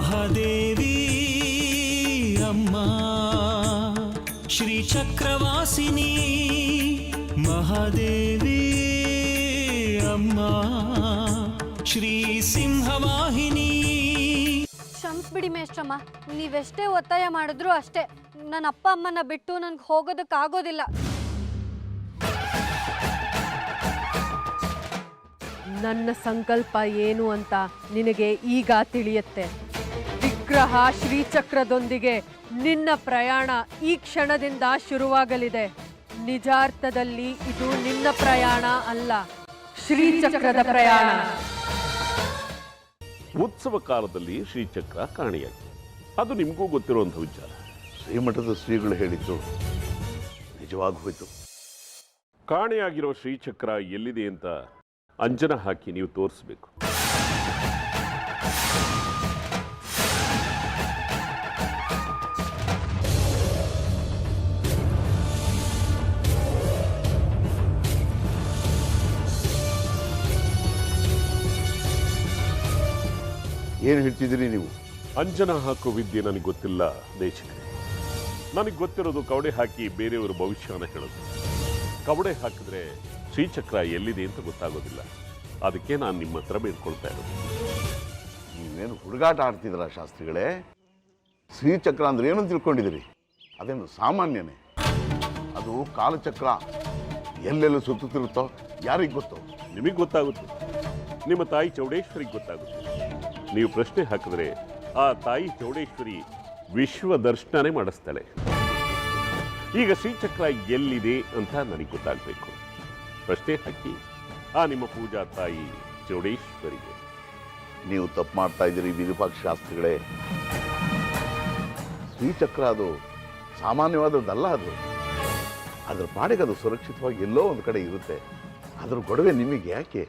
ಮಹಾದೇವಿ ಅಮ್ಮ ಶ್ರೀ ಚಕ್ರವಾಸಿನಿ ಮಹಾದೇವಿ ಅಮ್ಮ ಶ್ರೀ ಸಿಂಹವಾಹಿನಿ. ಕ್ಷಮಿಸ್ಬಿಡಿ ಮೇಷ್ಟ್ರಮ್ಮ, ನೀವೆಷ್ಟೇ ಒತ್ತಾಯ ಮಾಡಿದ್ರು ಅಷ್ಟೇ, ನನ್ನ ಅಪ್ಪ ಅಮ್ಮನ ಬಿಟ್ಟು ನನ್ಗೆ ಹೋಗೋದಕ್ಕಾಗೋದಿಲ್ಲ. ನನ್ನ ಸಂಕಲ್ಪ ಏನು ಅಂತ ನಿನಗೆ ಈಗ ತಿಳಿಯುತ್ತೆ. ವಿಗ್ರಹ ಶ್ರೀಚಕ್ರದೊಂದಿಗೆ ನಿನ್ನ ಪ್ರಯಾಣ ಈ ಕ್ಷಣದಿಂದ ಶುರುವಾಗಲಿದೆ. ನಿಜಾರ್ಥದಲ್ಲಿ ಇದು ನಿನ್ನ ಪ್ರಯಾಣ ಅಲ್ಲ, ಶ್ರೀಚಕ್ರದ ಪ್ರಯಾಣ. ಉತ್ಸವ ಕಾಲದಲ್ಲಿ ಶ್ರೀಚಕ್ರ ಕಾಣಿಯಾಗಿದೆ, ಅದು ನಿಮಗೂ ಗೊತ್ತಿರುವಂಥ ವಿಚಾರ. ಶ್ರೀಮಠದ ಶ್ರೀಗಳು ಹೇಳಿದ್ದು ನಿಜವಾಗಿ ಹೋಯ್ತು. ಕಾಣೆಯಾಗಿರೋ ಶ್ರೀಚಕ್ರ ಎಲ್ಲಿದೆ ಅಂತ ಅಂಜನ ಹಾಕಿ ನೀವು ತೋರಿಸ್ಬೇಕು. ಏನು ಹೇಳ್ತಿದ್ದೀರಿ ನೀವು? ಅಂಜನ ಹಾಕೋ ವಿದ್ಯೆ ನನಗೆ ಗೊತ್ತಿಲ್ಲ ದೇಶಕ್ಕೆ. ನನಗೆ ಗೊತ್ತಿರೋದು ಕವಡೆ ಹಾಕಿ ಬೇರೆಯವ್ರ ಭವಿಷ್ಯನ ಹೇಳೋದು. ಕವಡೆ ಹಾಕಿದ್ರೆ ಶ್ರೀಚಕ್ರ ಎಲ್ಲಿದೆ ಅಂತ ಗೊತ್ತಾಗೋದಿಲ್ಲ. ಅದಕ್ಕೆ ನಾನು ನಿಮ್ಮ ಹತ್ರ ಬೇಡ್ಕೊಳ್ತಾ ಇರೋದು. ನೀವೇನು ಹುಡುಗಾಟ ಆಡ್ತಿದ್ದೀರಾ ಶಾಸ್ತ್ರಿಗಳೇ? ಶ್ರೀಚಕ್ರ ಅಂದ್ರೆ ಏನು ತಿಳ್ಕೊಂಡಿದ್ದೀರಿ? ಅದೇನು ಸಾಮಾನ್ಯನೇ? ಅದು ಕಾಲಚಕ್ರ. ಎಲ್ಲೆಲ್ಲ ಸುತ್ತುತ್ತಿರುತ್ತೋ ಯಾರಿಗೆ ಗೊತ್ತೋ? ನಿಮಗೆ ಗೊತ್ತಾಗುತ್ತೆ, ನಿಮ್ಮ ತಾಯಿ ಚೌಡೇಶ್ವರಿಗೆ ಗೊತ್ತಾಗುತ್ತೆ. ನೀವು ಪ್ರಶ್ನೆ ಹಾಕಿದ್ರೆ ಆ ತಾಯಿ ಚೌಡೇಶ್ವರಿ ವಿಶ್ವ ದರ್ಶನನೇ ಮಾಡಿಸ್ತಾಳೆ. ಈಗ ಶ್ರೀಚಕ್ರ ಎಲ್ಲಿದೆ ಅಂತ ನನಗೆ ಗೊತ್ತಾಗಬೇಕು. ಪ್ರಶ್ನೆ ಹಾಕಿ ಆ ನಿಮ್ಮ ಪೂಜಾ ತಾಯಿ ಚೌಡೇಶ್ವರಿಗೆ. ನೀವು ತಪ್ಪು ಮಾಡ್ತಾ ಇದ್ದೀರಿ ವಿರೂಪಾಕ್ಷ ಶಾಸ್ತ್ರಿಗಳೇ. ಶ್ರೀಚಕ್ರ ಅದು ಸಾಮಾನ್ಯವಾದದ್ದಲ್ಲ. ಅದು ಅದ್ರ ಪಾಡಿಗೆ ಅದು ಸುರಕ್ಷಿತವಾಗಿ ಎಲ್ಲೋ ಒಂದು ಕಡೆ ಇರುತ್ತೆ. ಅದ್ರ ಗೊಡವೆ ನಿಮಗೆ ಯಾಕೆ?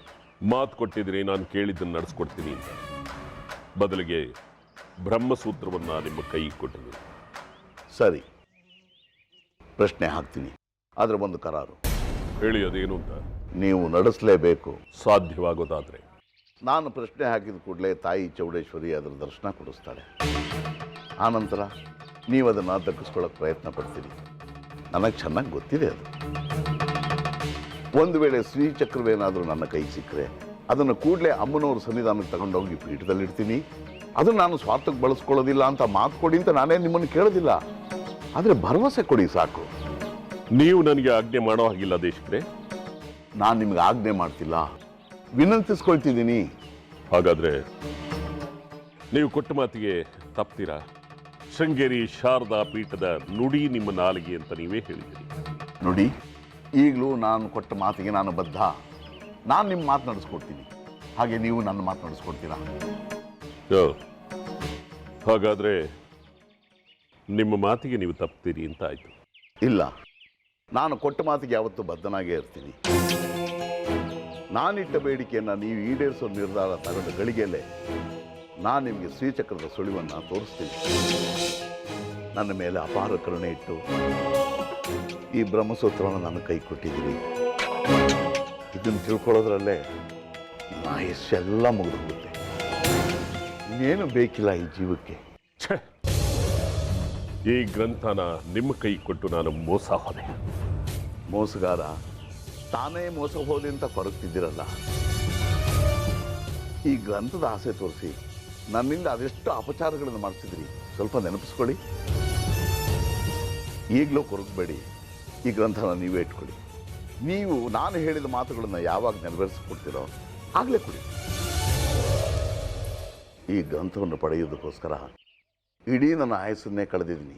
ಮಾತು ಕೊಟ್ಟಿದ್ರೆ ನಾನು ಕೇಳಿದ್ದನ್ನು ನಡೆಸ್ಕೊಡ್ತೀನಿ ಅಂತ. ಬದಲಿಗೆ ಬ್ರಹ್ಮಸೂತ್ರವನ್ನು ನಿಮ್ಮ ಕೈಗೆ ಕೊಟ್ಟಿದ್ದೀನಿ. ಸರಿ, ಪ್ರಶ್ನೆ ಹಾಕ್ತೀನಿ. ಆದರೆ ಒಂದು ಕರಾರು. ಹೇಳಿ, ಅದೇನು ಅಂತ? ನೀವು ನಡೆಸಲೇಬೇಕು. ಸಾಧ್ಯವಾಗೋದಾದ್ರೆ. ನಾನು ಪ್ರಶ್ನೆ ಹಾಕಿದ ಕೂಡಲೇ ತಾಯಿ ಚೌಡೇಶ್ವರಿ ಅದರ ದರ್ಶನ ಕೊಡಿಸ್ತಾಳೆ. ಆನಂತರ ನೀವು ಅದನ್ನು ದಕ್ಕಿಸ್ಕೊಳ್ಳೋಕೆ ಪ್ರಯತ್ನ ಪಡ್ತೀರಿ. ನನಗೆ ಚೆನ್ನಾಗಿ ಗೊತ್ತಿದೆ ಅದು. ಒಂದು ವೇಳೆ ಶ್ರೀಚಕ್ರವೇನಾದರೂ ನನ್ನ ಕೈ ಸಿಕ್ಕರೆ ಅದನ್ನು ಕೂಡಲೇ ಅಮ್ಮನವ್ರ ಸನ್ನಿಧಾನಕ್ಕೆ ತಗೊಂಡೋಗಿ ಪೀಠದಲ್ಲಿಡ್ತೀನಿ. ಅದನ್ನು ನಾನು ಸ್ವಾರ್ಥಕ್ಕೆ ಬಳಸ್ಕೊಳ್ಳೋದಿಲ್ಲ ಅಂತ ಮಾತು ಕೊಡಿ ಅಂತ ನಾನೇ ನಿಮ್ಮನ್ನು ಕೇಳೋದಿಲ್ಲ. ಆದರೆ ಭರವಸೆ ಕೊಡಿ ಸಾಕು. ನೀವು ನನಗೆ ಆಜ್ಞೆ ಮಾಡೋ ಹಾಗಿಲ್ಲ ದೇಶಕ್ರೆ. ನಾನು ನಿಮ್ಗೆ ಆಜ್ಞೆ ಮಾಡ್ತಿಲ್ಲ, ವಿನಂತಿಸ್ಕೊಳ್ತಿದ್ದೀನಿ. ಹಾಗಾದ್ರೆ ನೀವು ಕೊಟ್ಟ ಮಾತಿಗೆ ತಪ್ತೀರಾ? ಶೃಂಗೇರಿ ಶಾರದಾ ಪೀಠದ ನುಡಿ ನಿಮ್ಮ ನಾಲಿಗೆ ಅಂತ ನೀವೇ ಹೇಳಿದ್ದೀರಿ. ನೋಡಿ, ಈಗಲೂ ನಾನು ಕೊಟ್ಟ ಮಾತಿಗೆ ನಾನು ಬದ್ಧ. ನಾನು ನಿಮ್ಮ ಮಾತು ನಡೆಸ್ಕೊಡ್ತೀನಿ, ಹಾಗೆ ನೀವು ನನ್ನ ಮಾತು ನಡೆಸ್ಕೊಡ್ತೀರಾ? ಹಾಗಾದ್ರೆ ನಿಮ್ಮ ಮಾತಿಗೆ ನೀವು ತಪ್ತೀರಿ ಅಂತ ಆಯ್ತು. ಇಲ್ಲ, ನಾನು ಕೊಟ್ಟ ಮಾತಿಗೆ ಯಾವತ್ತೂ ಬದ್ಧನಾಗೇ ಇರ್ತೀನಿ. ನಾನಿಟ್ಟ ಬೇಡಿಕೆಯನ್ನು ನೀವು ಈಡೇರಿಸೋ ನಿರ್ಧಾರ ತಗೊಂಡ ಗಳಿಗೆಯಲ್ಲೇ ನಾನು ನಿಮಗೆ ಶ್ರೀಚಕ್ರದ ಸುಳಿವನ್ನು ತೋರಿಸ್ತೀನಿ. ನನ್ನ ಮೇಲೆ ಅಪಾರ ಕರುಣೆ ಇಟ್ಟು ಈ ಬ್ರಹ್ಮಸೂತ್ರವನ್ನು ನನ್ನ ಕೈ ಕೊಟ್ಟಿದ್ದೀರಿ. ಇದನ್ನು ತಿಳ್ಕೊಳ್ಳೋದ್ರಲ್ಲೇ ಆಯುಷ್ಯೆಲ್ಲ ಮುಗಿದು ಹೋಗುತ್ತೆ. ಇನ್ನೇನು ಬೇಕಿಲ್ಲ ಈ ಜೀವಕ್ಕೆ. ಈ ಗ್ರಂಥನ ನಿಮ್ಮ ಕೈ ಕೊಟ್ಟು ನಾನು ಮೋಸ ಹೋದೆ. ಮೋಸಗಾರ ತಾನೇ ಮೋಸ ಹೋದೆ ಅಂತ ಕೊರಗ್ತಿದ್ದೀರಲ್ಲ. ಈ ಗ್ರಂಥದ ಆಸೆ ತೋರಿಸಿ ನನ್ನಿಂದ ಅದೆಷ್ಟು ಅಪಚಾರಗಳನ್ನು ಮಾಡಿಸಿದ್ರಿ ಸ್ವಲ್ಪ ನೆನಪಿಸ್ಕೊಳ್ಳಿ. ಈಗಲೂ ಕೊರಗಬೇಡಿ. ಈ ಗ್ರಂಥನ ನೀವೇ ಇಟ್ಕೊಳ್ಳಿ. ನೀವು ನಾನು ಹೇಳಿದ ಮಾತುಗಳನ್ನು ಯಾವಾಗ ನೆರವೇರಿಸ್ಕೊಡ್ತೀರೋ ಆಗಲೇ ಕೊಡಿ. ಈ ಗ್ರಂಥವನ್ನು ಪಡೆಯೋದಕ್ಕೋಸ್ಕರ ಇಡೀ ನನ್ನ ಆಯಸ್ಸನ್ನೇ ಕಳೆದಿದ್ದೀನಿ.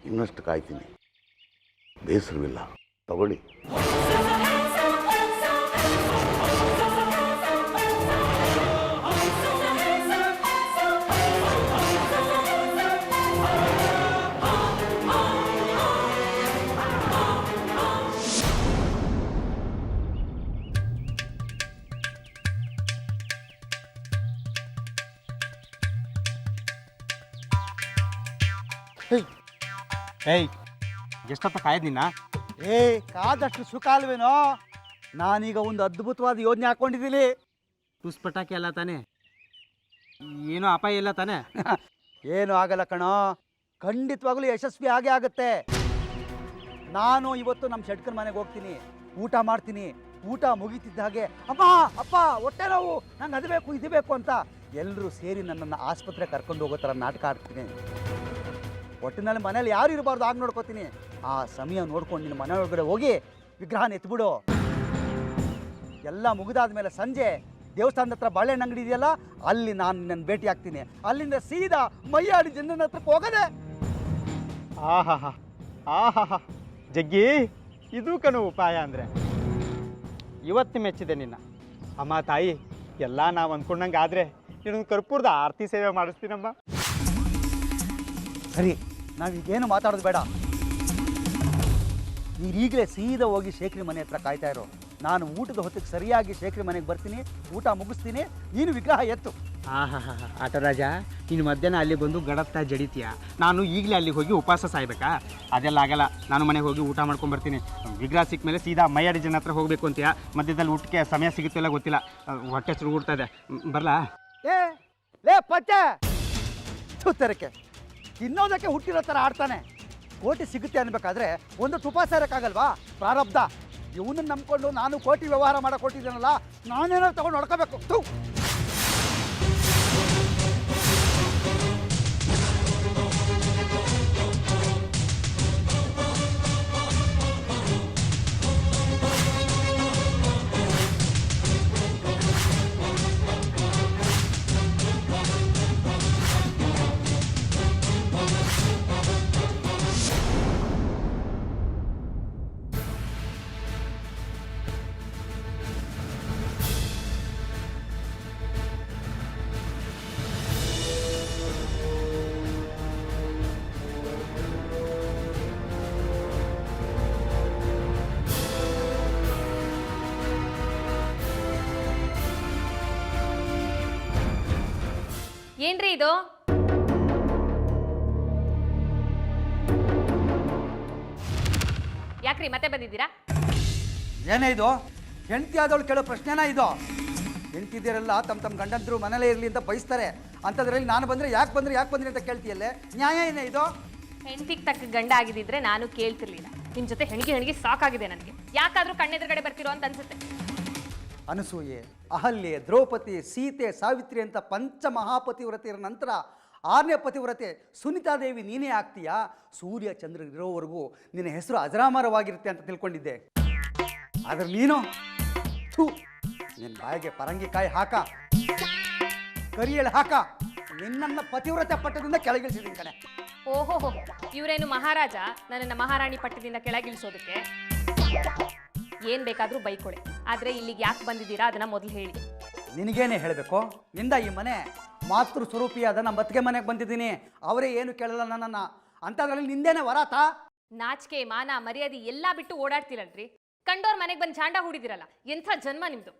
ಇನ್ನಷ್ಟು ಕಾಯ್ತೀನಿ, ಬೇಸರವಿಲ್ಲ. ತಗೊಳ್ಳಿ. ಏಯ್, ಎಷ್ಟೊತ್ತ ಕಾಯ್ದು ನಿನ್ನ? ಕಾದಷ್ಟು ಸುಖ ಅಲ್ವೇನೋ. ನಾನೀಗ ಒಂದು ಅದ್ಭುತವಾದ ಯೋಜನೆ ಹಾಕೊಂಡಿದ್ದೀನಿ. ಪುಷ್ಪಟಾಕಿ ಅಲ್ಲ ತಾನೇ? ಏನೋ ಅಪಾಯ ಇಲ್ಲ ತಾನೆ? ಏನು ಆಗಲ್ಲ ಕಣೋ, ಖಂಡಿತವಾಗ್ಲೂ ಯಶಸ್ವಿ ಆಗೇ ಆಗುತ್ತೆ. ನಾನು ಇವತ್ತು ನಮ್ಮ ಶೆಟ್ಕರ್ ಮನೆಗೆ ಹೋಗ್ತೀನಿ, ಊಟ ಮಾಡ್ತೀನಿ. ಊಟ ಮುಗಿತಿದ್ದ ಹಾಗೆ ಅಮ್ಮ ಅಪ್ಪ ಹೊಟ್ಟೆ ನೋವು, ನಂಗೆ ಅದು ಬೇಕು ಇದು ಬೇಕು ಅಂತ ಎಲ್ಲರೂ ಸೇರಿ ನನ್ನನ್ನು ಆಸ್ಪತ್ರೆ ಕರ್ಕೊಂಡು ಹೋಗೋ ಥರ ನಾಟಕ ಆಡ್ತೀನಿ. ಒಟ್ಟಿನಲ್ಲಿ ಮನೇಲಿ ಯಾರು ಇರಬಾರ್ದು ಆಗ ನೋಡ್ಕೋತೀನಿ. ಆ ಸಮಯ ನೋಡ್ಕೊಂಡು ನಿನ್ನ ಮನೆ ಒಳಗಡೆ ಹೋಗಿ ವಿಗ್ರಹನ ಎತ್ಬಿಡು. ಎಲ್ಲ ಮುಗಿದಾದ್ಮೇಲೆ ಸಂಜೆ ದೇವಸ್ಥಾನದ ಹತ್ರ ಬಾಳೆಹಣ್ಣು ಅಂಗಡಿ ಇದೆಯಲ್ಲ, ಅಲ್ಲಿ ನಾನು ನನ್ನ ಭೇಟಿ ಆಗ್ತೀನಿ. ಅಲ್ಲಿಂದ ಸೀದಾ ಮೈಯಾಡಿ ಜನನ ಹತ್ರಕ್ಕೆ ಹೋಗದೆ. ಆಹಾ ಆಹಾ ಜಗ್ಗಿ, ಇದು ಕಣು ಉಪಾಯ ಅಂದರೆ. ಇವತ್ತು ಮೆಚ್ಚಿದೆ ನಿನ್ನ ಅಮ್ಮ ತಾಯಿ. ಎಲ್ಲ ನಾವು ಅಂದ್ಕೊಂಡಂಗೆ ಆದರೆ ನೀನೊಂದು ಕರ್ಪೂರದ ಆರತಿ ಸೇವೆ ಮಾಡಿಸ್ತೀನಮ್ಮ. ಸರಿ, ನಾವೀಗೇನು ಮಾತಾಡೋದು ಬೇಡ. ನೀರೀಗಲೇ ಸೀದಾ ಹೋಗಿ ಶೇಖರಿ ಮನೆ ಹತ್ರ ಕಾಯ್ತಾ ಇರೋ. ನಾನು ಊಟದ ಹೊತ್ತಿಗೆ ಸರಿಯಾಗಿ ಶೇಖರಿ ಮನೆಗೆ ಬರ್ತೀನಿ, ಊಟ ಮುಗಿಸ್ತೀನಿ, ನೀನು ವಿಗ್ರಹ ಎತ್ತು. ಆಹಾ ಆಟರಾಜ, ನೀನು ಮಧ್ಯಾಹ್ನ ಅಲ್ಲಿ ಬಂದು ಗಡತ್ತಾ ಜಡಿತೀಯ, ನಾನು ಈಗಲೇ ಅಲ್ಲಿಗೆ ಹೋಗಿ ಉಪವಾಸ ಸಾಯ್ಬೇಕಾ? ಅದೆಲ್ಲ ಆಗಲ್ಲ. ನಾನು ಮನೆಗೆ ಹೋಗಿ ಊಟ ಮಾಡ್ಕೊಂಡು ಬರ್ತೀನಿ. ವಿಗ್ರಹ ಸಿಕ್ಕ ಮೇಲೆ ಸೀದಾ ಮೈಯಾಡಿ ಜನ ಹತ್ರ ಹೋಗಬೇಕು ಅಂತೀಯ. ಮಧ್ಯದಲ್ಲಿ ಊಟಕ್ಕೆ ಸಮಯ ಸಿಗುತ್ತಿಲ್ಲ ಗೊತ್ತಿಲ್ಲ, ಹೊಟ್ಟೆ ಸುಡುಗುಡ್ತಾ ಇದೆ. ಬರಲಾ? ಲೇ ಪಚ್ಚೆ ಸುತ್ತರಕ್ಕೆ ತಿನ್ನೋದಕ್ಕೆ ಹುಟ್ಟಿರೋ ಥರ ಆಡ್ತಾನೆ. ಕೋಟಿ ಸಿಗುತ್ತೆ ಅನ್ಬೇಕಾದ್ರೆ ಒಂದು ತುಪ್ಪ ಸೇರಕ್ಕಾಗಲ್ವಾ? ಪ್ರಾರಬ್ಧ. ಇವನನ್ನು ನಂಬ್ಕೊಂಡು ನಾನು ಕೋಟಿ ವ್ಯವಹಾರ ಮಾಡಕ್ಕೆ ಕೊಟ್ಟಿದ್ದೀನಲ್ಲ, ನಾನೇನಾದ್ರು ತಗೊಂಡು ನೋಡ್ಕೋಬೇಕು. ಏನ್ರಿ ಇದು? ಯಾಕ್ರಿ ಮತ್ತೆ ಬಂದಿದ್ದೀರಾ? ಏನೇ ಇದು? ಹೆಂಡತಿ ಆದವಳು ಕೇಳೋ ಪ್ರಶ್ನೆನಾ ಇದು? ಹೆಂಡತಿದ್ದೀರಲ್ಲ ತಮ್ಮ ಗಂಡಂದ್ರು ಮನೇಲೇ ಇರಲಿ ಅಂತ ಬಯಸ್ತಾರೆ. ಅಂಥದ್ರಲ್ಲಿ ನಾನು ಬಂದರೆ ಯಾಕೆ ಬಂದ್ರಿ ಅಂತ ಕೇಳ್ತೀಯಲ್ಲೇ, ನ್ಯಾಯ ಏನೇ ಇದು? ಹೆಂಡತಿಗೆ ತಕ್ಕ ಗಂಡ ಆಗಿದ್ದಿದ್ರೆ ನಾನು ಕೇಳ್ತಿರ್ಲಿಲ್ಲ. ನಿಮ್ ಜೊತೆ ಹೆಣಿಗೆ ಸಾಕಾಗಿದೆ ನನಗೆ. ಯಾಕಾದ್ರೂ ಕಣ್ಣೆದುರುಗಡೆ ಬರ್ತಿರೋ ಅಂತ ಅನ್ಸುತ್ತೆ. ಅನಸೂಯೆ, ಅಹಲ್ಯೆ, ದ್ರೌಪದಿ, ಸೀತೆ, ಸಾವಿತ್ರಿ ಅಂತ ಪಂಚ ಮಹಾಪತಿವ್ರತೆಯರ ನಂತರ 6ನೇ ಪತಿವ್ರತೆ ಸುನಿತಾದೇವಿ ನೀನೇ ಆಗ್ತೀಯಾ? ಸೂರ್ಯ ಚಂದ್ರ ಇರೋವರೆಗೂ ನಿನ್ನ ಹೆಸರು ಅಜರಾಮರವಾಗಿರುತ್ತೆ ಅಂತ ತಿಳ್ಕೊಂಡಿದ್ದೆ. ಆದ್ರೆ ನೀನು ನಿನ್ನ ಬಾಯಿಗೆ ಪರಂಗಿಕಾಯಿ ಹಾಕ, ಕರಿಯಳು ಹಾಕ, ನಿನ್ನನ್ನು ಪತಿವ್ರತೆ ಪಟ್ಟದಿಂದ ಕೆಳಗಿಳಿಸಿದ್ದೀನಿ ಕಣೆ. ಓಹೋ, ಇವರೇನು ಮಹಾರಾಜ ನನ್ನನ್ನು ಮಹಾರಾಣಿ ಪಟ್ಟದಿಂದ ಕೆಳಗಿಳಿಸೋದಕ್ಕೆ? ಏನ್ ಬೇಕಾದ್ರೂ ಬೈಕೊಳೆ, ಆದ್ರೆ ಇಲ್ಲಿಗೆ ಯಾಕೆ ಬಂದಿದ್ದೀರಾ ಅದನ್ನ ಮೊದಲು ಹೇಳಿ. ನಿನಗೇನೆ ಹೇಳಬೇಕು? ನಿಂದ ಈ ಮನೆ ಮಾತೃ ಸ್ವರೂಪಿಯಾದ ನಮ್ಮ ಅತ್ತಿಗೆ ಮನೆಗೆ ಬಂದಿದ್ದೀನಿ. ಅವರೇ ಏನು ಕೇಳಲ್ಲ ನನ್ನನ್ನು. ಅಂಥದ್ರಲ್ಲಿ ನಿಂದೇನೆ ವರಾತ? ನಾಚಿಕೆ ಮಾನ ಮರ್ಯಾದೆ ಎಲ್ಲ ಬಿಟ್ಟು ಓಡಾಡ್ತೀರಲ್ರಿ. ಕಂಡೋರ್ ಮನೆಗೆ ಬಂದು ಚಾಂಡ ಹೂಡಿದಿರಲ್ಲ, ಎಂಥ ಜನ್ಮ ನಿಮ್ದು.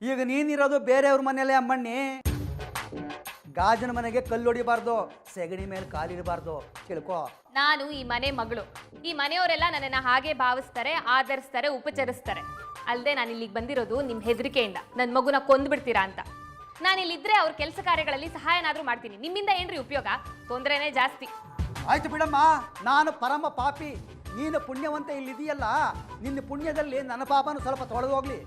ಈಗ ನೀನಿರೋದು ಬೇರೆಯವ್ರ ಮನೆಯಲ್ಲೇ ಅಮ್ಮಣ್ಣಿ. ಗಾಜನ ಮನೆಗೆ ಕಲ್ಲು ಹೊಡಿಬಾರ್ದು, ಸೆಗಣಿ ಮೇಲೆ ಕಾಲಿಡಬಾರ್ದು, ತಿಳ್ಕೊ. ನಾನು ಈ ಮನೆ ಮಗಳು. ಈ ಮನೆಯವರೆಲ್ಲ ನನ್ನನ್ನು ಹಾಗೆ ಭಾವಿಸ್ತಾರೆ, ಆಧರಿಸ್ತಾರೆ, ಉಪಚರಿಸ್ತಾರೆ. ಅಲ್ಲದೆ ನಾನು ಇಲ್ಲಿಗೆ ಬಂದಿರೋದು ನಿಮ್ಮ ಹೆದರಿಕೆಯಿಂದ, ನನ್ನ ಮಗುನ ಕೊಂದ್ಬಿಡ್ತೀರಾ ಅಂತ. ನಾನು ಇಲ್ಲಿದ್ರೆ ಅವ್ರ ಕೆಲಸ ಕಾರ್ಯಗಳಲ್ಲಿ ಸಹಾಯನಾದ್ರೂ ಮಾಡ್ತೀನಿ. ನಿಮ್ಮಿಂದ ಏನ್ರಿ ಉಪಯೋಗ? ತೊಂದರೆನೇ ಜಾಸ್ತಿ. ಆಯ್ತು ಬಿಡಮ್ಮ, ನಾನು ಪರಮ ಪಾಪಿ, ನೀನು ಪುಣ್ಯವಂತ ಇಲ್ಲಿದೆಯಲ್ಲ. ನಿನ್ನ ಪುಣ್ಯದಲ್ಲಿ ನನ್ನ ಪಾಪನೂ ಸ್ವಲ್ಪ ತೊಳೆದು ಹೋಗ್ಲಿ,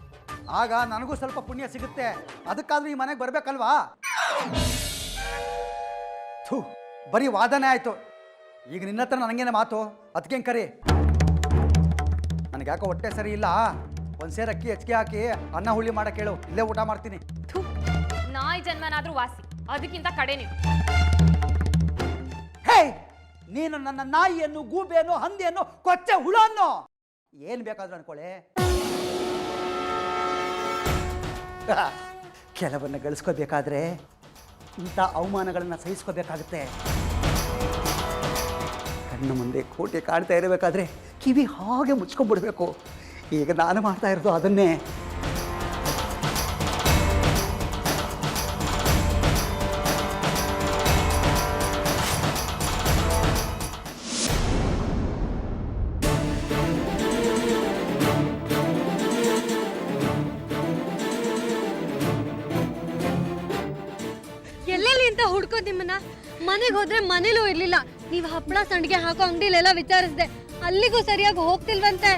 ಆಗ ನನಗೂ ಸ್ವಲ್ಪ ಪುಣ್ಯ ಸಿಗುತ್ತೆ. ಅದಕ್ಕಾದ್ರೂ ಈ ಮನೆಗೆ ಬರ್ಬೇಕಲ್ವಾ? ಬರೀ ವಾದನೆ ಆಯ್ತು. ಈಗ ನಿನ್ನ ಹತ್ರ ನನಗೇನೆ ಮಾತು, ಅದಕ್ಕೆ ಕರಿ. ನನಗೆ ಯಾಕೋ ಹೊಟ್ಟೆ ಸರಿ ಇಲ್ಲ, ಒಂದು ಸೇರು ಅಕ್ಕಿ ಹೆಚ್ಚಿಗೆ ಹಾಕಿ ಅನ್ನ ಹುಳಿ ಮಾಡಕ್ಕೆ ಹೇಳು, ಇಲ್ಲೇ ಊಟ ಮಾಡ್ತೀನಿ. ನಾಯಿ ಜನ್ಮನಾದ್ರೂ ವಾಸಿ, ಅದಕ್ಕಿಂತ ಕಡೆ ನೀವು. ಹೇ, ನೀನು ನನ್ನ ನಾಯಿಯನ್ನು, ಗೂಬೆಯನ್ನು, ಹಂದಿಯನ್ನು, ಕೊಚ್ಚೆ ಹುಳನ್ನು ಏನು ಬೇಕಾದ್ರೂ ಅನ್ಕೊಳ್ಳೆ. ಕೆಲವನ್ನ ಗಳಿಸ್ಕೋಬೇಕಾದ್ರೆ ಇಂಥ ಅವಮಾನಗಳನ್ನು ಸಹಿಸ್ಕೋಬೇಕಾಗುತ್ತೆ. ಕಣ್ಣು ಮುಂದೆ ಕೋಟೆ ಕಾಡ್ತಾ ಇರಬೇಕಾದ್ರೆ ಕಿವಿ ಹಾಗೆ ಮುಚ್ಕೊಂಡ್ಬಿಡ್ಬೇಕು. ಈಗ ನಾನು ಮಾಡ್ತಾ ಇರೋದು ಅದನ್ನೇ. ಹುಡ್ಕೋದ್ ನಿಮ್ಮನ್ನ. ಮನೆಗೆ ಹೋದ್ರೆ ಮನೇಲೂ ಇರ್ಲಿಲ್ಲ. ನೀವು ಹಪ್ಪಳ ಸಂಡಿಗೆ ಹಾಕೋ ಅಂಗಡಿಲೆಲ್ಲ ವಿಚಾರಿಸ್ದೆ, ಅಲ್ಲಿಗೂ ಸರಿಯಾಗಿ ಹೋಗ್ತಿಲ್ವಂತೆ.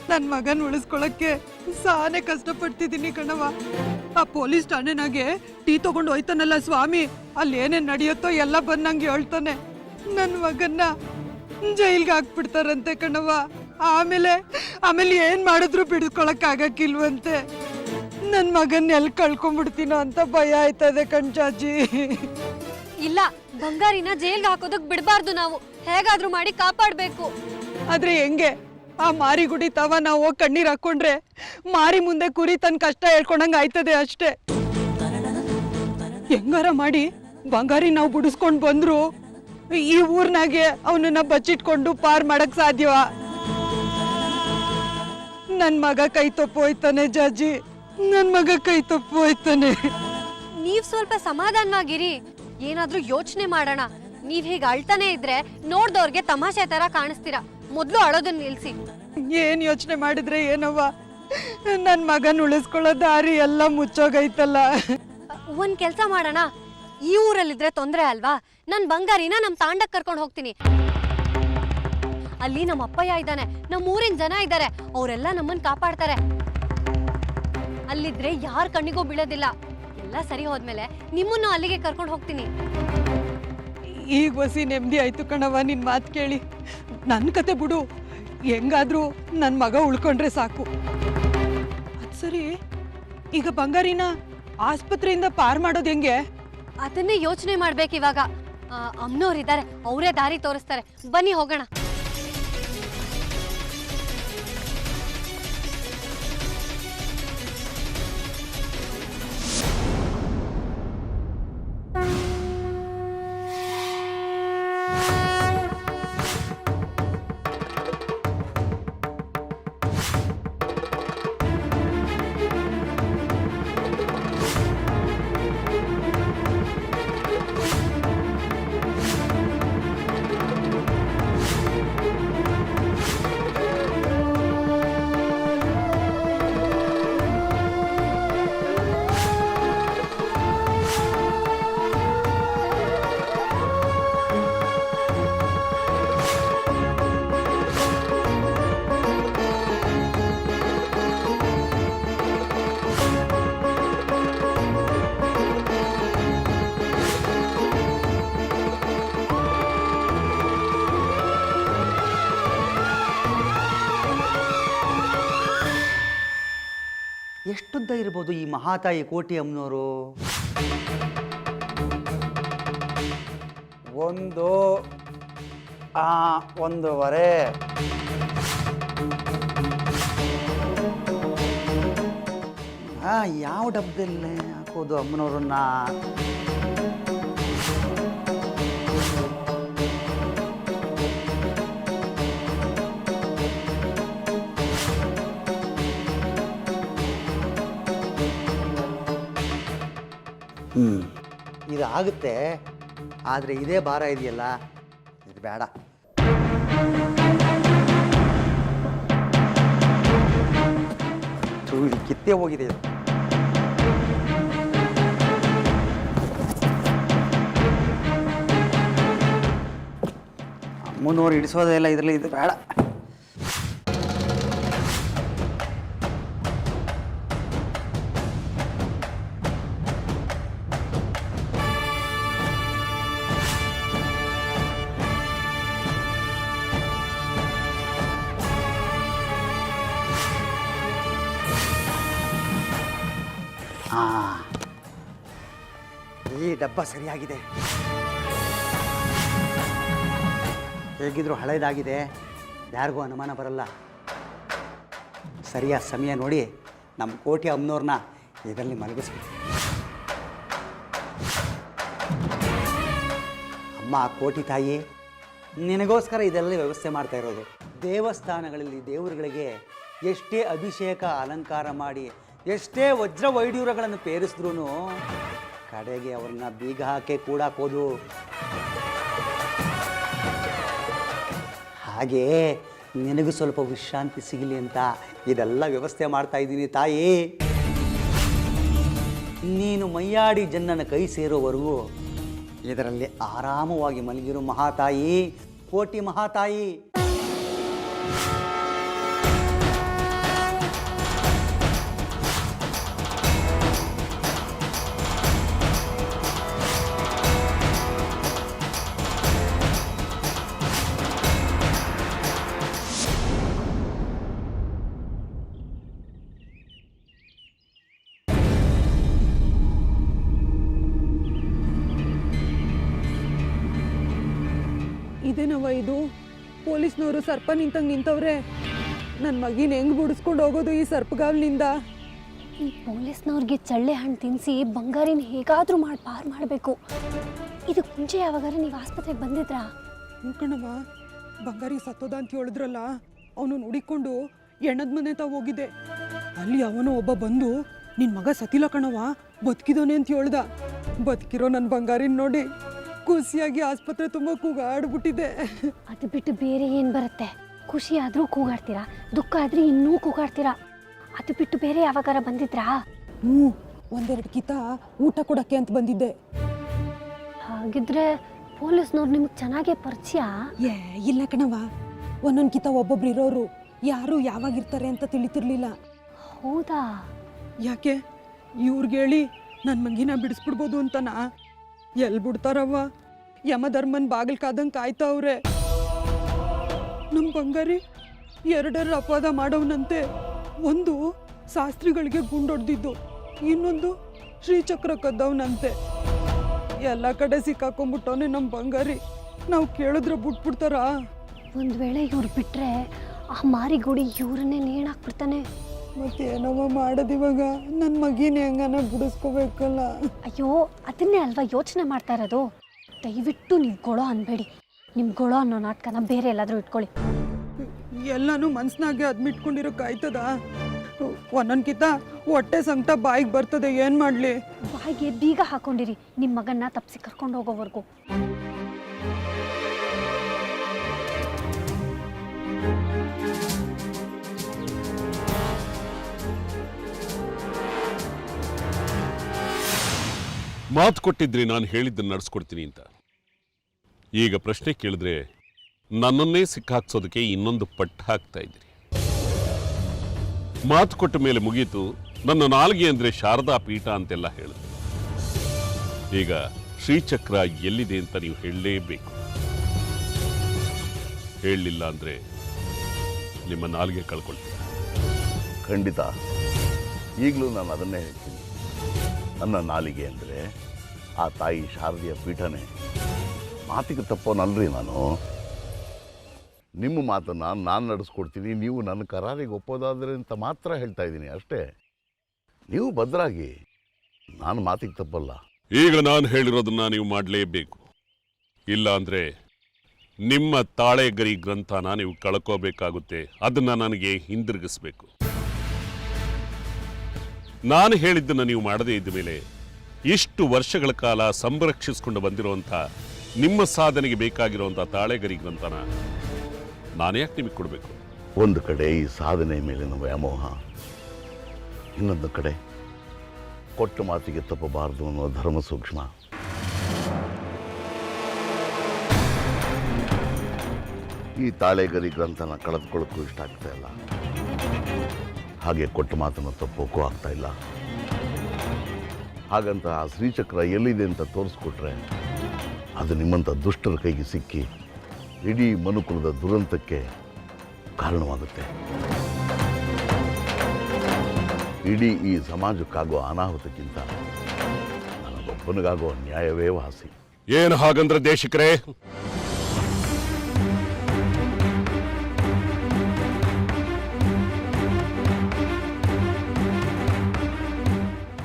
ನನ್ನ ಮಗನ್ ಉಳಿಸ್ಕೊಳಕ್ಕೆ ಸಾನೆ ಕಷ್ಟಪಡ್ತಿದ್ದೀನಿ ಕಣವ. ಆ ಪೊಲೀಸ್ ಠಾಣೆನಾಗೆ ಟೀ ತಗೊಂಡು ಹೋಯ್ತಾನಲ್ಲ ಸ್ವಾಮಿ, ಅಲ್ಲಿ ಏನೇನ್ ನಡೆಯುತ್ತೋ ಎಲ್ಲ ಬಂದಂಗೆ ಹೇಳ್ತಾನೆ. ನನ್ನ ಮಗನ್ನ ಜೈಲ್ಗೆ ಹಾಕ್ಬಿಡ್ತಾರಂತೆ ಕಣವ. ಆಮೇಲೆ ಏನ್ ಮಾಡಿದ್ರು ಬಿಡಿಸ್ಕೊಳಕ್ ಆಗಕ್ಕಿಲ್ವಂತೆ. ನನ್ನ ಮಗನ್ನ ಎಲ್ಲಿ ಕಳ್ಕೊಂಡ್ಬಿಡ್ತೀನೋ ಅಂತ ಭಯ ಆಯ್ತದೆ ಕಣ್ಚಾಜಿ. ಇಲ್ಲ, ಬಂಗಾರಿನ ಜೈಲ್ಗೆ ಹಾಕೋದಕ್ ಬಿಡಬಾರ್ದು. ನಾವು ಹೇಗಾದ್ರೂ ಮಾಡಿ ಕಾಪಾಡ್ಬೇಕು. ಆದ್ರೆ ಹೆಂಗೆ? ಆ ಮಾರಿಗುಡಿ ತವ ನಾವು ಕಣ್ಣೀರ್ ಹಾಕೊಂಡ್ರೆ ಮಾರಿ ಮುಂದೆ ಕುರಿ ತನ್ನ ಕಷ್ಟ ಹೇಳ್ಕೊಂಡಂಗ ಆಯ್ತದೆ ಅಷ್ಟೇ. ಹೆಂಗಾರ ಮಾಡಿ ಬಂಗಾರಿ ನಾವು ಬಿಡಿಸ್ಕೊಂಡ್ ಬಂದ್ರು ಈ ಊರ್ನಾಗೆ ಅವನನ್ನ ಬಚ್ಚಿಟ್ಕೊಂಡು ಪಾರ್ ಮಾಡಕ್ ಸಾಧ್ಯವ? ನನ್ ಮಗ ಕೈ ತಪ್ಪು ಹೋಯ್ತಾನೆ ಜಾಜಿ, ನನ್ ಮಗ ಕೈ ತಪ್ಪು ಹೋಯ್ತಾನೆ. ನೀವ್ ಸ್ವಲ್ಪ ಸಮಾಧಾನವಾಗಿರಿ, ಏನಾದ್ರೂ ಯೋಚನೆ ಮಾಡೋಣ. ನೀವ್ ಹೀಗೆ ಅಳ್ತಾನೆ ಇದ್ರೆ ನೋಡ್ದವ್ರಿಗೆ ತಮಾಷೆ ತರ ಕಾಣಿಸ್ತೀರಾ. ಮೊದ್ಲು ಅಳೋದನ್ನ ನಿಲ್ಸಿ. ಏನ್ ಯೋಚನೆ ಮಾಡಿದ್ರೆ ಏನವ್ವ, ನನ್ ಮಗನ್ ಉಳಿಸ್ಕೊಳ್ಳೋ ದಾರಿ ಎಲ್ಲ ಮುಚ್ಚೋಗೈತಲ್ಲ. ಒಂದ್ ಕೆಲ್ಸ ಮಾಡೋಣ, ಈ ಊರಲ್ಲಿದ್ರೆ ತೊಂದ್ರೆ ಅಲ್ವಾ? ನನ್ ಬಂಗಾರಿನ ನಮ್ ತಾಂಡಕ್ ಕರ್ಕೊಂಡು ಹೋಗ್ತೀನಿ. ಅಲ್ಲಿ ನಮ್ಮ ಅಪ್ಪಯ್ಯ ಇದ್ದಾನೆ, ನಮ್ಮ ಊರಿನ ಜನ ಇದ್ದಾರೆ, ಅವರೆಲ್ಲ ನಮ್ಮನ್ ಕಾಪಾಡ್ತಾರೆ. ಅಲ್ಲಿದ್ರೆ ಯಾರ ಕಣ್ಣಿಗೂ ಬೀಳೋದಿಲ್ಲ. ಎಲ್ಲ ಸರಿ ಹೋದ್ಮೇಲೆ ನಿಮ್ಮನ್ನು ಅಲ್ಲಿಗೆ ಕರ್ಕೊಂಡು ಹೋಗ್ತೀನಿ. ಈಗ ಹೊಸಿ ನೆಮ್ಮದಿ ಆಯ್ತು ಕಣವ ನಿನ್ ಮಾತು ಕೇಳಿ. ನನ್ನ ಕತೆ ಬಿಡು, ಹೆಂಗಾದ್ರೂ ನನ್ನ ಮಗ ಉಳ್ಕೊಂಡ್ರೆ ಸಾಕು. ಅದ್ ಸರಿ, ಈಗ ಬಂಗಾರಿನ ಆಸ್ಪತ್ರೆಯಿಂದ ಪಾರ್ ಮಾಡೋದು ಹೆಂಗೆ? ಅದನ್ನೇ ಯೋಚನೆ ಮಾಡ್ಬೇಕಿವಾಗ. ಅಮ್ಮನವ್ರಿದ್ದಾರೆ, ಅವರೇ ದಾರಿ ತೋರಿಸ್ತಾರೆ. ಬನ್ನಿ ಹೋಗೋಣ. ಎಷ್ಟುದ್ದ ಇರ್ಬೋದು ಈ ಮಹಾತಾಯಿ ಕೋಟಿ ಅಮ್ಮನವರು? 1 1.5 ಯಾವ ಡಬ್ಬದಲ್ಲೇ ಹಾಕೋದು ಅಮ್ಮನವ್ರನ್ನ? ಇದು ಆಗುತ್ತೆ, ಆದರೆ ಇದೇ ಭಾರ ಇದೆಯಲ್ಲ, ಇದು ಬೇಡ. ಇದು ಕಿತ್ತೇ ಹೋಗಿದೆ. ಇದು ಅಮ್ಮನವ್ರು ಹಿಡಿಸೋದೆಲ್ಲ ಇದರಲ್ಲಿ, ಇದು ಬೇಡ. ಈ ಡಬ್ಬ ಸರಿಯಾಗಿದೆ. ಹೇಗಿದ್ರು ಹಳೇದಾಗಿದೆ, ಯಾರಿಗೂ ಅನುಮಾನ ಬರಲ್ಲ. ಸರಿಯಾದ ಸಮಯ ನೋಡಿ ನಮ್ಮ ಕೋಟಿ ಅಮ್ಮನವ್ರನ್ನ ಇದರಲ್ಲಿ ಮಲಗಿಸ್ಬೇಕು. ಅಮ್ಮ ಕೋಟಿ ತಾಯಿ, ನಿನಗೋಸ್ಕರ ಇದೆಲ್ಲ ವ್ಯವಸ್ಥೆ ಮಾಡ್ತಾ ಇರೋದು. ದೇವಸ್ಥಾನಗಳಲ್ಲಿ ದೇವರುಗಳಿಗೆ ಎಷ್ಟೇ ಅಭಿಷೇಕ ಅಲಂಕಾರ ಮಾಡಿ, ಎಷ್ಟೇ ವಜ್ರ ವೈಡೂರ್ಯಗಳನ್ನು ಪೇರಿಸಿದ್ರೂ ಕಡೆಗೆ ಅವ್ರನ್ನ ಬೀಗ ಹಾಕಿ ಕೂಡಾಕೋದು. ಹಾಗೇ ನಿನಗೂ ಸ್ವಲ್ಪ ವಿಶ್ರಾಂತಿ ಸಿಗಲಿ ಅಂತ ಇದೆಲ್ಲ ವ್ಯವಸ್ಥೆ ಮಾಡ್ತಾ ಇದ್ದೀನಿ ತಾಯಿ. ನೀನು ಮೈಯಾಡಿ ಜನನ ಕೈ ಸೇರೋವರೆಗೂ ಇದರಲ್ಲಿ ಆರಾಮವಾಗಿ ಮಲಗಿರು ಮಹಾತಾಯಿ, ಕೋಟಿ ಮಹಾತಾಯಿ. ಇದೇನವ ಇದು? ಪೊಲೀಸ್ನವರು ಸರ್ಪ ನಿಂತಂಗೆ ನಿಂತವ್ರೆ. ನನ್ನ ಮಗಿನ ಹೆಂಗ್ ಬಿಡಿಸ್ಕೊಂಡು ಹೋಗೋದು ಈ ಸರ್ಪಗಾವಲಿನಿಂದ? ಈ ಪೊಲೀಸ್ನವ್ರಿಗೆ ಚಳ್ಳೆ ಹಣ್ಣು ತಿನ್ನಿಸಿ ಬಂಗಾರಿನ ಹೇಗಾದರೂ ಮಾಡಿ ಪಾರು ಮಾಡಬೇಕು. ಇದಕ್ಕೆ ಮುಂಚೆ ಯಾವಾಗಾರ ನೀವು ಆಸ್ಪತ್ರೆಗೆ ಬಂದಿದ್ರಾ? ಹ್ಞೂ ಕಣವ, ಬಂಗಾರಿ ಸತ್ತೋದ ಅಂತ ಹೇಳಿದ್ರಲ್ಲ, ಅವನು ನೋಡಿಕೊಂಡು ಎಣ್ಣದ ಮನೆ ತಾ ಹೋಗಿದ್ದೆ. ಅಲ್ಲಿ ಅವನು ಒಬ್ಬ ಬಂದು ನಿನ್ನ ಮಗ ಸತ್ತಿಲ್ಲ ಕಣವ, ಬದುಕಿದೋನೆ ಅಂತ ಹೇಳ್ದ. ಬದುಕಿರೋ ನನ್ನ ಬಂಗಾರಿನ ನೋಡಿ ಖುಷಿಯಾಗಿ ಆಸ್ಪತ್ರೆ ತುಂಬ ಕೂಗಾಡ್ಬಿಟ್ಟಿದೆ. ಅದು ಬಿಟ್ಟು ಬೇರೆ ಏನು ಬರುತ್ತೆ? ಖುಷಿ ಆದರೂ ಕೂಗಾಡ್ತೀರಾ, ದುಃಖ ಆದರೆ ಇನ್ನೂ ಕೂಗಾಡ್ತೀರಾ. ಅದು ಬಿಟ್ಟು ಬೇರೆ ಯಾವಾಗಾರ ಬಂದಿದ್ರಾ? ಹ್ಞೂ, ಒಂದೆರಡು ಕಿತ ಊಟ ಕೊಡಕ್ಕೆ ಅಂತ ಬಂದಿದ್ದೆ. ಹಾಗಿದ್ರೆ ಪೊಲೀಸ್ನವ್ರು ನಿಮಗೆ ಚೆನ್ನಾಗೇ ಪರಿಚಯ? ಇಲ್ಲ ಕಣವ, ಒಂದೊಂದು ಕಿತ ಒಬ್ಬೊಬ್ರು ಇರೋರು, ಯಾರು ಯಾವಾಗಿರ್ತಾರೆ ಅಂತ ತಿಳಿತಿರ್ಲಿಲ್ಲ. ಹೌದಾ? ಯಾಕೆ ಇವ್ರಿಗೆ ಹೇಳಿ ನನ್ನ ಮಂಗಿನ ಬಿಡಿಸ್ಬಿಡ್ಬೋದು ಅಂತನಾ? ಎಲ್ಲಿ ಬಿಡ್ತಾರವ್ವ, ಯಮಧರ್ಮನ್ ಬಾಗಿಲು ಕಾದಂಗೆ ಕಾಯ್ತವ್ರೆ. ನಮ್ಮ ಬಂಗಾರಿ ಎರಡೆರಡು ಅಪವಾದ ಮಾಡವನಂತೆ. ಒಂದು ಶಾಸ್ತ್ರಿಗಳಿಗೆ ಗುಂಡೊಡ್ದಿದ್ದು, ಇನ್ನೊಂದು ಶ್ರೀಚಕ್ರ ಕದ್ದವನಂತೆ. ಎಲ್ಲ ಕಡೆ ಸಿಕ್ಕಾಕೊಂಡ್ಬಿಟ್ಟವನೆ ನಮ್ಮ ಬಂಗಾರಿ. ನಾವು ಕೇಳಿದ್ರೆ ಬಿಟ್ಬಿಡ್ತಾರ? ಒಂದು ವೇಳೆ ಇವ್ರು ಬಿಟ್ರೆ ಆ ಮಾರಿಗುಡಿ ಇವ್ರನ್ನೇ ನೇಣಾಕ್ಬಿಡ್ತಾನೆ. ಮತ್ತೇನವ ಮಾಡೋದಿವಾಗ? ನನ್ನ ಮಗಿನ ಹೆಂಗನ ಬಿಡಿಸ್ಕೋಬೇಕಲ್ಲ. ಅಯ್ಯೋ, ಅದನ್ನೇ ಅಲ್ವಾ ಯೋಚನೆ ಮಾಡ್ತಾ ಇರೋದು. ದಯವಿಟ್ಟು ನೀವು ಗೊಳೋ ಅನ್ಬೇಡಿ. ನಿಮ್ಮ ಗೊಳೋ ಅನ್ನೋ ನಾಟಕನ ಬೇರೆ ಎಲ್ಲಾದರೂ ಇಟ್ಕೊಳ್ಳಿ. ಎಲ್ಲಾನು ಮನ್ಸ್ನಾಗೆ ಅದ್ಮಿಟ್ಕೊಂಡಿರೋಕ್ಕಾಯ್ತದ? ಒಂದೊಂದ್ಕಿತ ಹೊಟ್ಟೆ ಸಂಕಟ ಬಾಯಿಗೆ ಬರ್ತದೆ, ಏನು ಮಾಡಲಿ? ಬಾಯಿಗೆ ಬೀಗ ಹಾಕೊಂಡಿರಿ, ನಿಮ್ಮ ಮಗನ್ನ ತಪ್ಪಿಸಿ ಕರ್ಕೊಂಡು ಹೋಗೋವರೆಗೂ. ಮಾತು ಕೊಟ್ಟಿದ್ರಿ ನಾನು ಹೇಳಿದ್ದನ್ನು ನಡೆಸ್ಕೊಡ್ತೀನಿ ಅಂತ. ಈಗ ಪ್ರಶ್ನೆ ಕೇಳಿದ್ರೆ ನನ್ನನ್ನೇ ಸಿಕ್ಕಾಕ್ಸೋದಕ್ಕೆ ಇನ್ನೊಂದು ಪಟ್ಟು ಹಾಕ್ತಾ ಇದ್ದೀರಿ. ಮಾತು ಕೊಟ್ಟ ಮೇಲೆ ಮುಗೀತು. ನನ್ನ ನಾಲ್ಗೆ ಅಂದರೆ ಶಾರದಾ ಪೀಠ ಅಂತೆಲ್ಲ ಹೇಳಿದ್ರು. ಈಗ ಶ್ರೀಚಕ್ರ ಎಲ್ಲಿದೆ ಅಂತ ನೀವು ಹೇಳಲೇಬೇಕು. ಹೇಳಲಿಲ್ಲ ಅಂದರೆ ನಿಮ್ಮ ನಾಲ್ಗೆ ಕಳ್ಕೊಳ್ತೀರ. ಖಂಡಿತ ಈಗಲೂ ನಾನು ಅದನ್ನೇ ಹೇಳ್ತೀನಿ. ನನ್ನ ನಾಲಿಗೆ ಅಂದರೆ ಆ ತಾಯಿ ಶಾರದೆಯ ಪೀಠನೇ. ಮಾತಿಗೆ ತಪ್ಪೋನಲ್ರಿ ನಾನು. ನಿಮ್ಮ ಮಾತನ್ನು ನಾನು ನಡೆಸ್ಕೊಡ್ತೀನಿ, ನೀವು ನನ್ನ ಕರಾರಿಗೆ ಒಪ್ಪೋದಾದ್ರೆ ಅಂತ ಮಾತ್ರ ಹೇಳ್ತಾ ಇದ್ದೀನಿ ಅಷ್ಟೇ. ನೀವು ಭದ್ರಾಗಿ, ನಾನು ಮಾತಿಗೆ ತಪ್ಪಲ್ಲ. ಈಗ ನಾನು ಹೇಳಿರೋದನ್ನ ನೀವು ಮಾಡಲೇಬೇಕು. ಇಲ್ಲ ಅಂದರೆ ನಿಮ್ಮ ತಾಳೆಗರಿ ಗ್ರಂಥನ ನೀವು ಕಳ್ಕೋಬೇಕಾಗುತ್ತೆ. ಅದನ್ನು ನನಗೆ ಹಿಂದಿರುಗಿಸ್ಬೇಕು. ನಾನು ಹೇಳಿದ್ದನ್ನು ನೀವು ಮಾಡದೇ ಇದ್ದ ಮೇಲೆ ಇಷ್ಟು ವರ್ಷಗಳ ಕಾಲ ಸಂರಕ್ಷಿಸಿಕೊಂಡು ಬಂದಿರುವಂಥ ನಿಮ್ಮ ಸಾಧನೆಗೆ ಬೇಕಾಗಿರುವಂಥ ತಾಳೆಗರಿ ಗ್ರಂಥನ ನಾನು ಯಾಕೆ ನಿಮಗೆ ಕೊಡಬೇಕು? ಒಂದು ಕಡೆ ಈ ಸಾಧನೆ ಮೇಲಿನ ವ್ಯಾಮೋಹ, ಇನ್ನೊಂದು ಕಡೆ ಕೊಟ್ಟ ಮಾತಿಗೆ ತಪ್ಪಬಾರದು ಅನ್ನೋ ಧರ್ಮ ಸೂಕ್ಷ್ಮ. ಈ ತಾಳೆಗರಿ ಗ್ರಂಥನ ಕಳೆದುಕೊಳ್ಳೋಕ್ಕೂ ಇಷ್ಟ ಆಗ್ತಾ ಇಲ್ಲ, ಹಾಗೆ ಕೊಟ್ಟ ಮಾತನ್ನು ತಪ್ಪೋಕ್ಕೂ ಆಗ್ತಾ ಇಲ್ಲ. ಹಾಗಂತ ಆ ಶ್ರೀಚಕ್ರ ಎಲ್ಲಿದೆ ಅಂತ ತೋರಿಸ್ಕೊಟ್ರೆ ಅದು ನಿಮ್ಮಂಥ ದುಷ್ಟರ ಕೈಗೆ ಸಿಕ್ಕಿ ಇಡೀ ಮನುಕುಲದ ದುರಂತಕ್ಕೆ ಕಾರಣವಾಗುತ್ತೆ. ಇಡೀ ಈ ಸಮಾಜಕ್ಕಾಗೋ ಅನಾಹುತಕ್ಕಿಂತ ನನಗೊಬ್ಬನಿಗಾಗೋ ನ್ಯಾಯವೇ ವಾಸಿ. ಏನು ಹಾಗಂದ್ರೆ ದೇಶಿಕರೇ?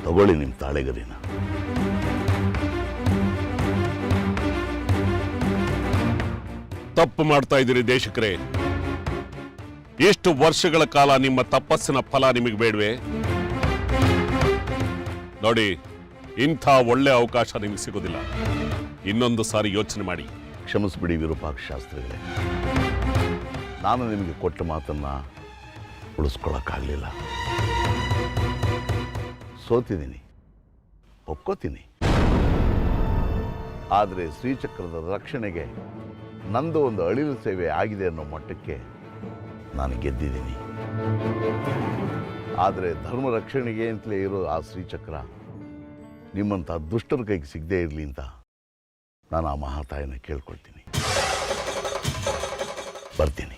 ತಗೊಳ್ಳಿ ನಿಮ್ಮ ತಾಳೆಗರಿನ. ತಪ್ಪು ಮಾಡ್ತಾ ಇದ್ದೀರಿ ದೇಶಿಕರೇ. ಎಷ್ಟು ವರ್ಷಗಳ ಕಾಲ ನಿಮ್ಮ ತಪಸ್ಸಿನ ಫಲ ನಿಮಗೆ ಬೇಡವೆ? ನೋಡಿ, ಇಂಥ ಒಳ್ಳೆ ಅವಕಾಶ ನಿಮಗೆ ಸಿಗೋದಿಲ್ಲ. ಇನ್ನೊಂದು ಸಾರಿ ಯೋಚನೆ ಮಾಡಿ. ಕ್ಷಮಿಸ್ಬಿಡಿ ವಿರೂಪಾಕ್ಷ ಶಾಸ್ತ್ರಿಗಳೇ, ನಾನು ನಿಮಗೆ ಕೊಟ್ಟ ಮಾತನ್ನು ಉಳಿಸ್ಕೊಳ್ಳೋಕ್ಕಾಗಲಿಲ್ಲ. ಸೋತಿದ್ದೀನಿ, ಒಪ್ಕೋತೀನಿ. ಆದರೆ ಶ್ರೀಚಕ್ರದ ರಕ್ಷಣೆಗೆ ನಂದು ಒಂದು ಅಳಿಲು ಸೇವೆ ಆಗಿದೆ ಅನ್ನೋ ಮಟ್ಟಕ್ಕೆ ನಾನು ಗೆದ್ದಿದ್ದೀನಿ. ಆದರೆ ಧರ್ಮ ರಕ್ಷಣೆಗೆ ಅಂತಲೇ ಇರೋ ಆ ಶ್ರೀಚಕ್ರ ನಿಮ್ಮಂಥ ದುಷ್ಟರ ಕೈಗೆ ಸಿಗದೇ ಇರಲಿ ಅಂತ ನಾನು ಆ ಮಹಾತಾಯಿನ ಕೇಳ್ಕೊಳ್ತೀನಿ. ಬರ್ತೀನಿ.